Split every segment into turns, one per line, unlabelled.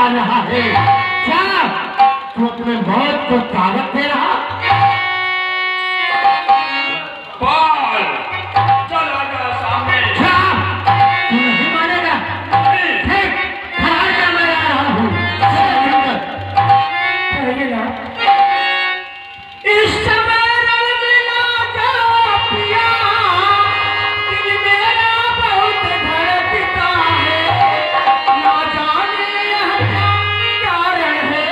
आ रहा है। क्या तू अपने मौत को दावत दे रहा?
बाल चल आजा सामने।
क्या तू नहीं मानेगा? ठीक बाहर जा, मैं आ रहा हूँ।
इस समय मिला जा पिया, दिल मेरा बहुत धड़कता है, ना जाने यह क्या कारण है।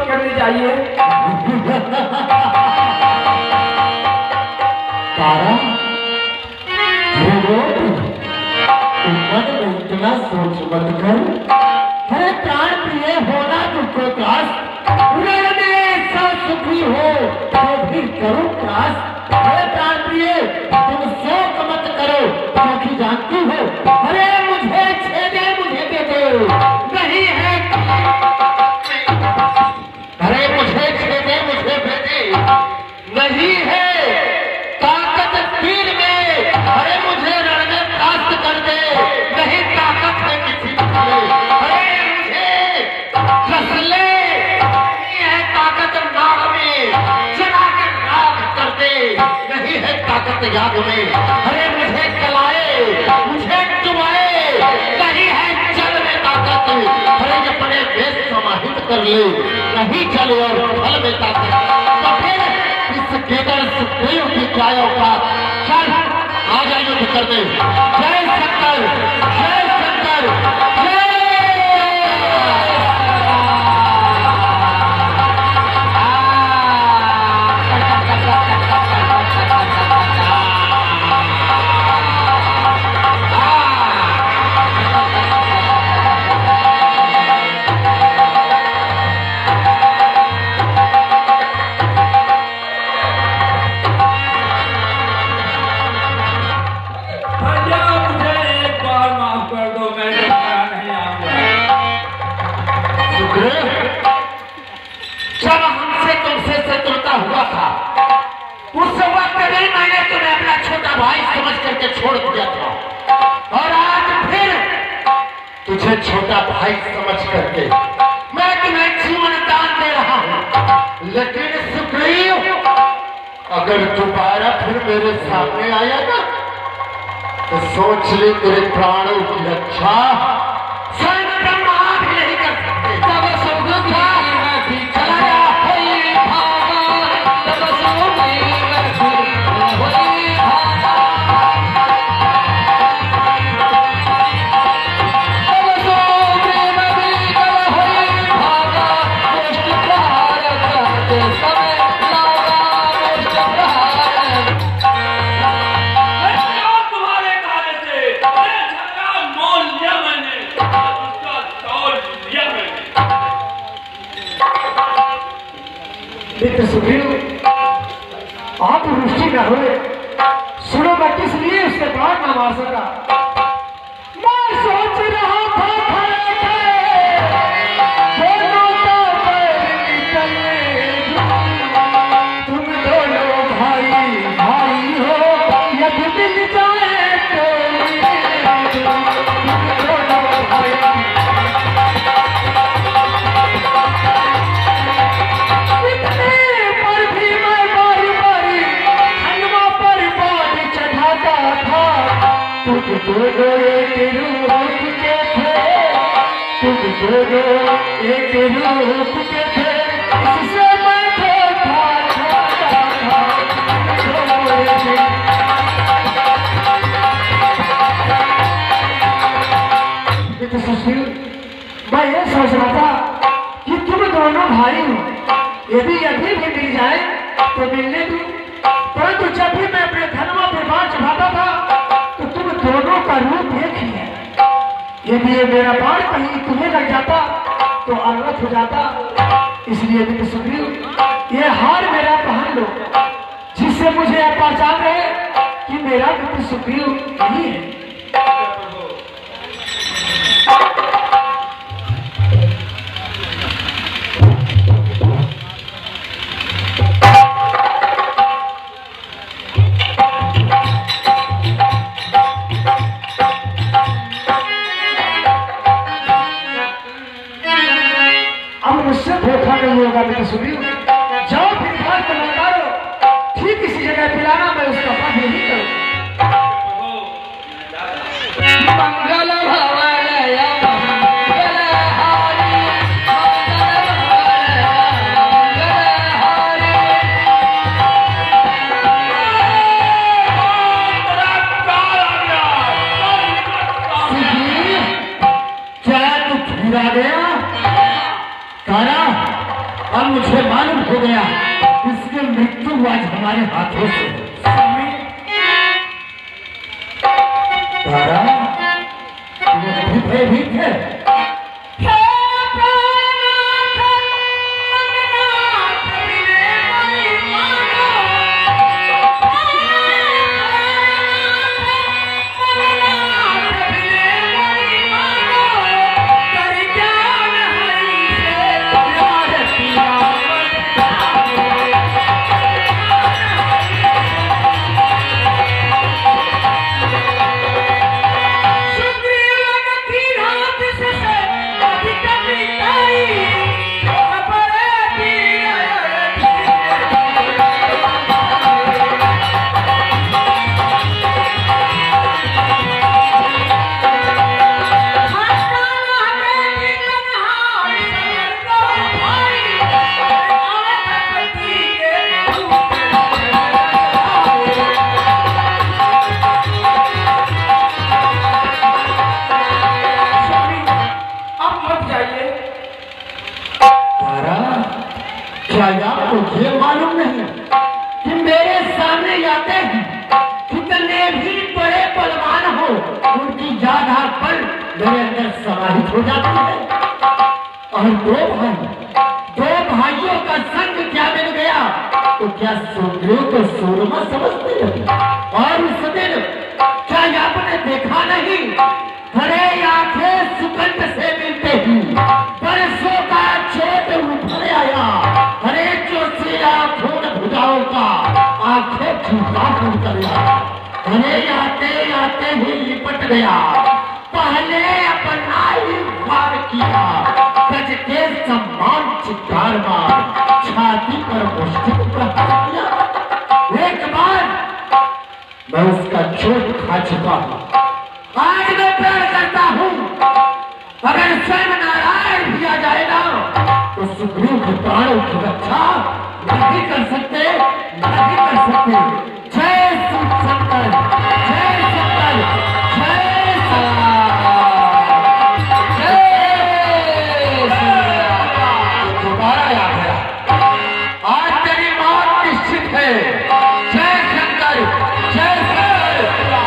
करने जाइए।
तारा मन में इतना सोच मत कर। अरे प्राण प्रिय होना तुमको त्रास, सुखी हो तो भी करो त्रास। अरे प्राण प्रिय तुम शोक मत करो, क्योंकि जानती हो अरे मुझे छेदे मुझे दे दो नहीं है। अरे मुझे छेदे मुझे भेदे नहीं है ताकत तीर में। अरे मुझे रण में कास्ट कर दे, नहीं ताकत है किसी में। अरे मुझे कस ले, नहीं है ताकत नाग में। चला के राग कर दे, नहीं है ताकत याद में। अरे मुझे कलाए मुझे डुबाए, नहीं है जल में ताकत। अरे अपने देश समाहित कर ले, नहीं जल और फल में ताकत। तो फिर इस केदार सुखदेव की काय औकात। चल आ जा युद्ध कर दे। जय शंकर जय शंकर जय। जब हमसे तुमसे शत्रुता हुआ था उस वक्त भी मैंने तुम्हें अपना छोटा भाई समझ करके छोड़ दिया था, और आज फिर तुझे छोटा भाई समझ करके मैं तुम्हें जीवन दान दे रहा हूं। लेकिन सुग्रीव अगर दोबारा फिर मेरे सामने आया ना तो सोच ले तेरे प्राणों की रक्षा स्वयं ब्रह्मा भी नहीं कर सकते। तब सब था चला जा।
सुग्रीव आप रुष्टि न हुए, सुनो मैं किस लिए उसके प्राण न मार सका। मैं सोच रहा था दोनों का पैर निकले, तुम दोनों भाई भाई हो, यदि मिल जाए तो दोनों भाई। तुम दोनों एक रूप के थे, तुम दोनों एक रूप के थे, इससे मैं तो सुशील मैं ये सोच रहा था कि तुम दोनों भाई हो, यदि अभी भी मिल जाए तो मिलने दूं, परंतु जब भी मैं अपने धर्म पर बाण चढ़ाता था तो तुम दोनों का रूप एक ही है। यदि ये मेरा बाण कहीं तुम्हें लग जाता तो अनर्थ हो जाता। इसलिए मित्र सुग्रीव ये हार मेरा पहन लो, जिससे मुझे यह पहचान रहे कि मेरा मित्र सुग्रीव नहीं है। नहीं होगा मित्र सुग्रीव, जाओ फिर घर को लौटा लो, ठीक इसी जगह पिलाना, मैं उसका पाठ नहीं करूँ।
मंगल भवनय मंगल हारी, मंगल भवनय क्या तू छुरा गया तारा? अब मुझे मालूम हो गया इसकी मृत्यु आज हमारे हाथों से। तारा तुम भयभीत है? क्या आपको ये मालूम नहीं कि मेरे सामने आते हैं कितने भी बड़े बलवान हो, उनकी ज्यादा बल मेरे अंदर समाहित हो जाती है। और दो भाइयों का संग क्या मिल गया तो क्या सुग्रीव को सूरमा समझते हैं? और उस दिन क्या आपने देखा नहीं, बड़े आंखें सुगंध से मिलते ही बरसों का चोट उभर आया, हरे चोटिया खून भुजाओं का आंखें झुका कर गया, हरे आते आते ही लिपट गया, पहले अपना ही वार किया, गज के सम्मान चित्कार मार छाती पर मुष्टि प्रहार किया। एक बार मैं उसका चोट खा चुका हूं, आज मैं प्रण करता हूं अगर स्वयं नारायण भी आ जाएगा तो सुग्रीव के प्राणों की रक्षा नहीं कर सकते, नहीं कर सकते। जय श्री शंकर, जय शंकर, जय दोबारा याद है, आज तेरी मौत निश्चित है। जय शंकर, जय शंकर,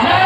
जय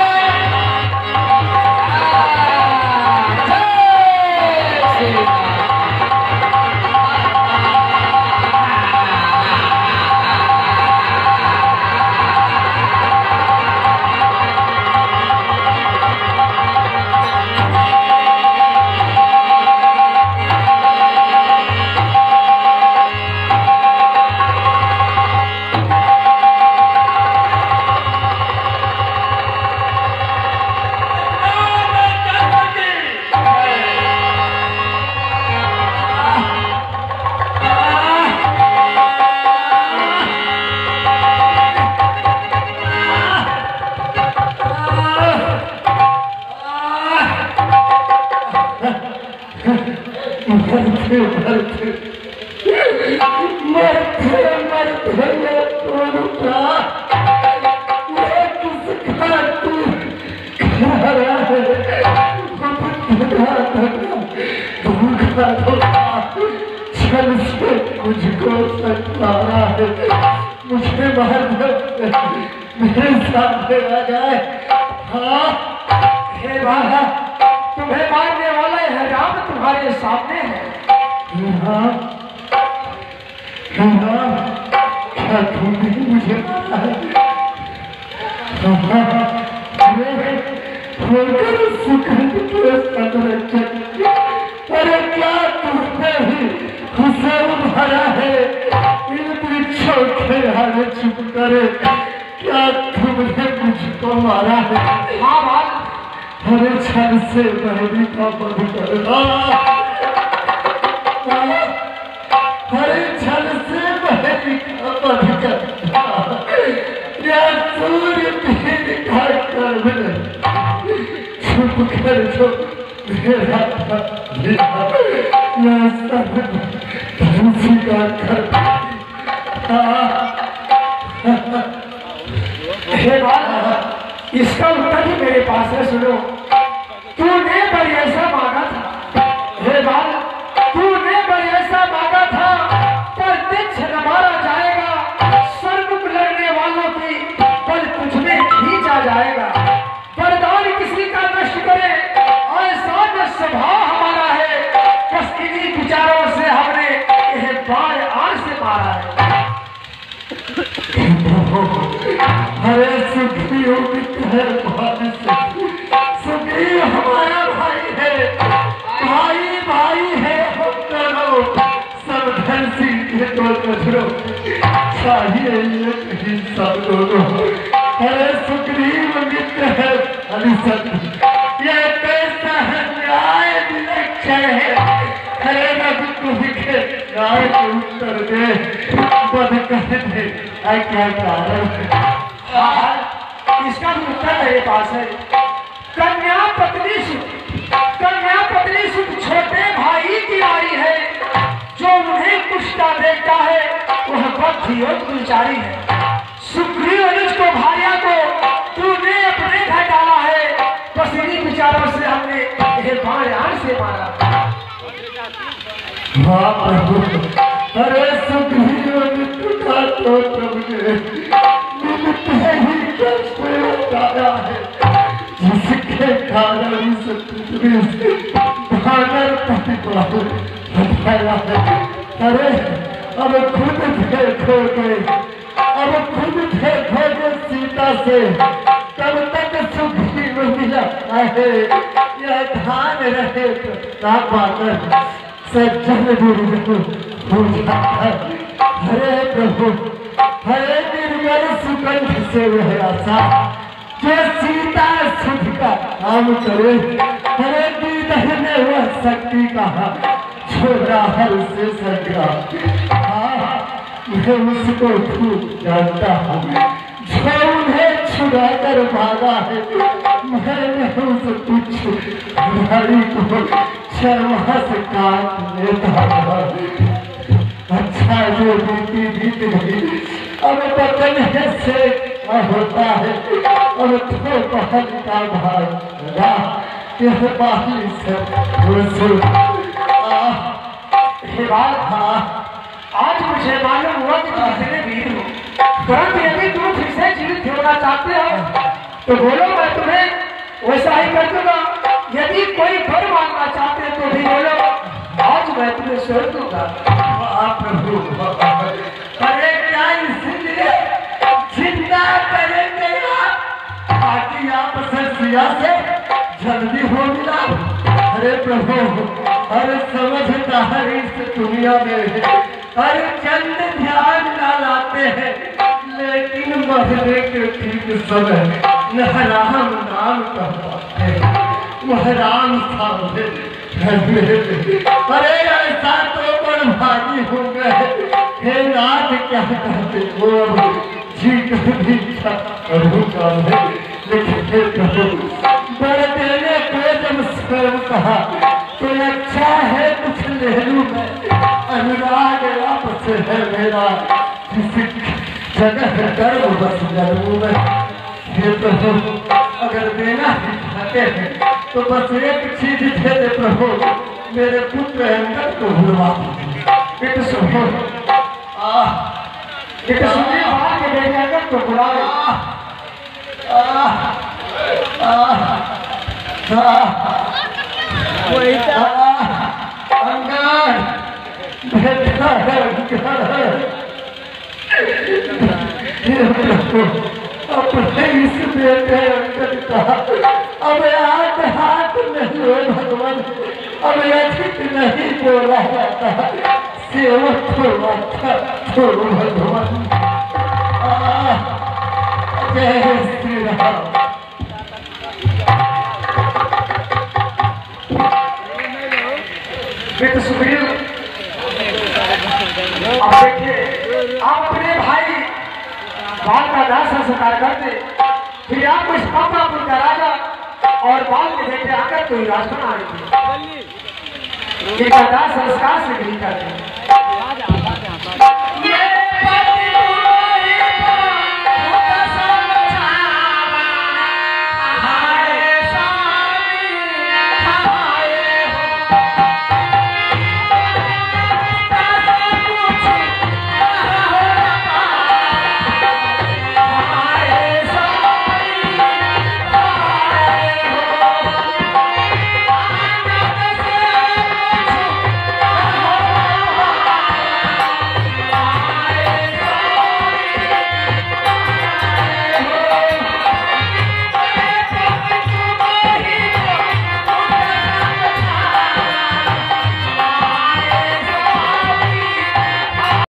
मुझको सताना है, मुझे मार दो, मेरे सामने आ जाए। हाँ हे बाबा
तुम्हें मारने वाला है राम तुम्हारे सामने है।
क्या तुमने मुझे मारा है? अरे क्या तुमने ही हुसैन भरा है इन वृक्षों के आगे चुप करे? क्या तुमने मुझको मारा है?
हाँ बाल,
अरे छल से बहरी का बंद करना, हरे छल से बहरी का बंद करना, या सूर्य भी दिखा कर चुप कर जो मेरा या सब धंसी का कर।
हे बाल, इसका उत्तर ही मेरे पास है, सुनो। तूने बरियसा मांगा था, हे बाल, तूने बरियसा मांगा था, पर तेज न मारा जाएगा। सर्वमुख लड़ने वालों की बल तुझमें खींचा जाएगा। वरदान किसी का नष्ट करे ऐसा न स्वभाव हमारा है। बस इन्हीं विचारों से हमने यह बाण आड़ से मारा है।
हरे सुखी है भाई, सुखी हमारा भाई है, भाई भाई है हम दोनों, सब धरती के दो नजरों चाहिए एक ही सब दोनों। हरे सुग्रीव मित्र है अनिसत, ये कैसा है न्याय विलक्षण है। हरे रघुकुल के न्याय को उत्तर दे, बद कर दे क्या कारण है?
इसका भी उत्तर मेरे पास है। कन्या पत्नी सुख छोटे भाई की नारी है। जो उन्हें कुछता देखता है वह बद्धी और गुलचारी है। सुग्रीव अनुज को भार्या को तूने अपने घर डाला है। बस इन्हीं विचारों से हमने यह बाण आड़ से मारा।
हाँ प्रभु, हरे सुग्रीव का तो तुमने मिलते ही कैसे बताया है, जिसके कारण इस पृथ्वी से भागर प्रतिपाल हटाया है। अरे अब खुद देखोगे सीता से, तब तक सुग्रीव मिला है। यह ध्यान रहे ना पाकर सज्जन हो जाता। हरे प्रभु, हरे निर्मल सुगंध से वह आशा जो सीता सुख का काम करे। हरे दीदह ने वह शक्ति कहा जो राहल से संग्राम। हाँ, मैं उसको खूब जानता हूँ जो उन्हें छुड़ा कर भागा है। मैंने उस कुछ गाड़ी को शर्मा से काट लेता था। अच्छा जो बीती बीत गई, अब बदन से होता है। और तो पहल का भाग यह बाही से
आज मुझे मालूम हुआ कि तुम इतने वीर हो, परंतु यदि तुम फिर से जीवित होना चाहते हो तो बोलो, मैं तुम्हें वैसा ही कर दूंगा। यदि कोई वर मांगना चाहते हो तो भी बोलो, आज मैं तुम्हें छोड़ दूंगा।
प्रभु, अरे क्या इसलिए जिंदा करेंगे ताकि आप सिया से जल्दी हो मिला। अरे प्रभु, हर समझदार इस दुनिया में हर चंद ध्यान न लाते हैं, लेकिन मरने के ठीक समय न राम नाम कहते हैं, वह राम सामने। अरे ऐसा तो बड़ भागी हो गए। हे नाथ, क्या कहते हो जी भी करूँगा मैं, लेकिन बड़ देने को जब स्वयं कहा तो अच्छा है कुछ ले लूँ मैं। अनुराग आपस है मेरा, किसी जगह गर्व बस जरूर मैं। हे प्रभु, अगर देना ही चाहते हैं तो बस एक चीज दे दे प्रभु, मेरे पुत्र अंदर को भुलवा। एक सुनो,
एक सुनिए बात के बेटे अंदर को बुला लो। अपने इस बेटे अंकल का अब हाथ में लो भगवान, अब अधिक नहीं बोला जाता, सेवक थोड़ा तो भगवान। जय श्री राम। बेटे सुग्रीव, अब देखिए आप अपने भाई बाल का दास संस्कार करते, फिर आपको इस पापापुर का राजा और बाल के बेटे आकर कोई राज बना रहे थे। एक दास संस्कार से नहीं करते।